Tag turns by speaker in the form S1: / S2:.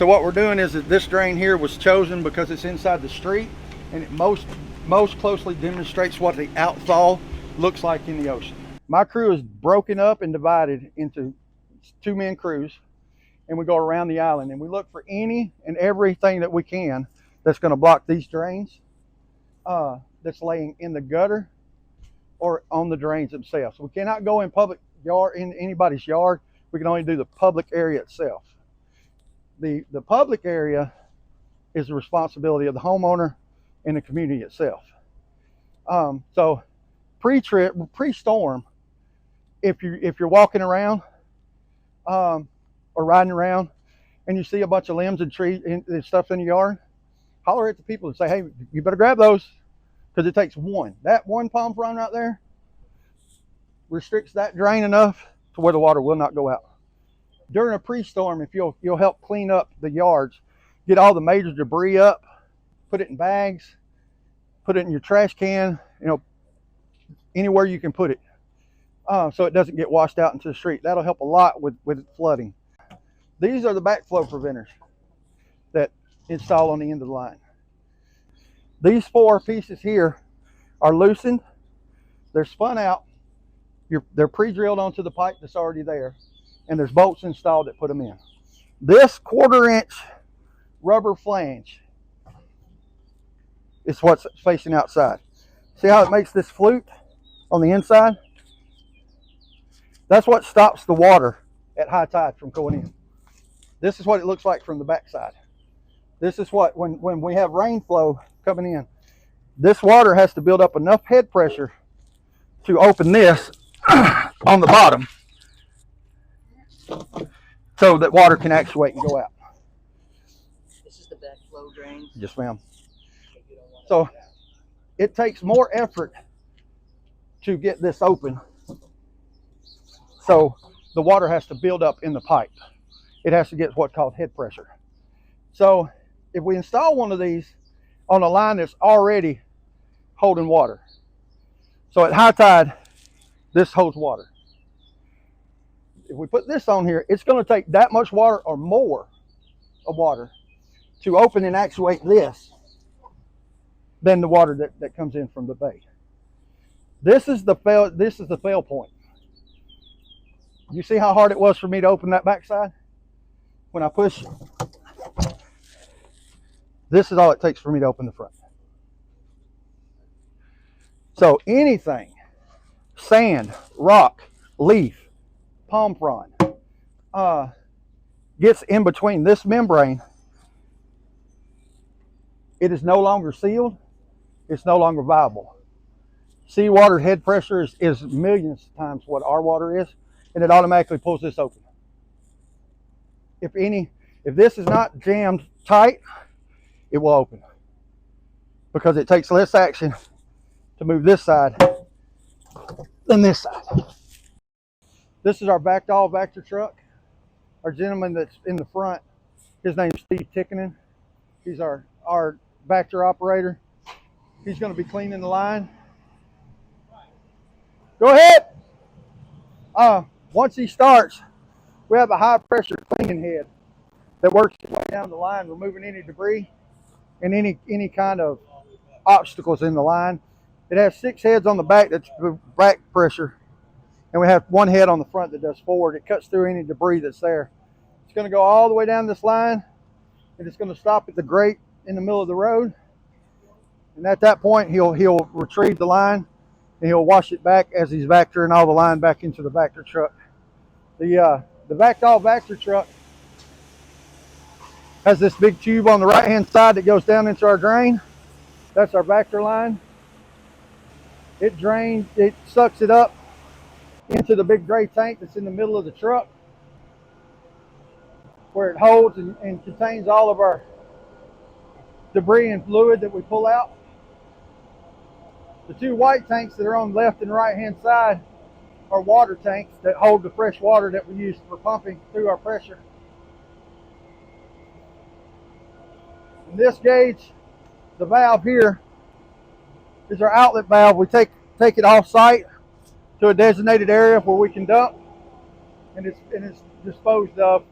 S1: So what we're doing is that this drain here was chosen because it's inside the street, and it most closely demonstrates what the outfall looks like in the ocean. My crew is broken up and divided into 2-man crews, and we go around the island and we look for any and everything that we can that's going to block these drains, that's laying in the gutter or on the drains themselves. We cannot go in public yard, in anybody's yard. We can only do the public area itself. The public area is the responsibility of the homeowner and the community itself. So pre-storm, if you're walking around or riding around and you see a bunch of limbs and trees and stuff in your yard, holler at the people and say, hey, you better grab those, because it takes one. That one palm frond right there restricts that drain enough to where the water will not go out. During a pre-storm, if you'll help clean up the yards, get all the major debris up, put it in bags, put it in your trash can, anywhere you can put it, so it doesn't get washed out into the street. That'll help a lot with flooding. These are the backflow preventers that install on the end of the line. These 4 pieces here are loosened, they're spun out, they're pre-drilled onto the pipe that's already there, and there's bolts installed that put them in. This 1/4-inch rubber flange is what's facing outside. See how it makes this flute on the inside? That's what stops the water at high tide from going in. This is what it looks like from the backside. This is what, when we have rain flow coming in, this water has to build up enough head pressure to open this on the bottom so that water can actuate and go out.
S2: This is the backflow drain?
S1: Yes, ma'am. So it takes more effort to get this open. So the water has to build up in the pipe. It has to get what's called head pressure. So if we install one of these on a line that's already holding water, so at high tide, this holds water. If we put this on here, it's going to take that much water or more of water to open and actuate this than the water that comes in from the bay. This is the fail point. You see how hard it was for me to open that backside? When I push, this is all it takes for me to open the front. So anything, sand, rock, leaf, palm frond, gets in between this membrane, it is no longer sealed, it's no longer viable. Seawater head pressure is millions of times what our water is, and it automatically pulls this open. If this is not jammed tight, it will open, because it takes less action to move this side than this side. This is our backdoll Vector truck. Our gentleman that's in the front, his name's Steve Tickenen. He's our Vector operator. He's going to be cleaning the line. Go ahead. Once he starts, we have a high pressure cleaning head that works its way down the line, removing any debris and any kind of obstacles in the line. It has 6 heads on the back that's back pressure, and we have 1 head on the front that does forward. It cuts through any debris that's there. It's going to go all the way down this line, and it's going to stop at the grate in the middle of the road. And at that point, he'll retrieve the line, and he'll wash it back as he's vectoring all the line back into the Vector truck. The backdoll Vector truck has this big tube on the right-hand side that goes down into our drain. That's our Vector line. It drains, it sucks it up into the big gray tank that's in the middle of the truck, where it holds and contains all of our debris and fluid that we pull out. The 2 white tanks that are on the left and right hand side are water tanks that hold the fresh water that we use for pumping through our pressure. In this gauge, the valve here is our outlet valve. We take it off site to a designated area where we can dump, and it's disposed of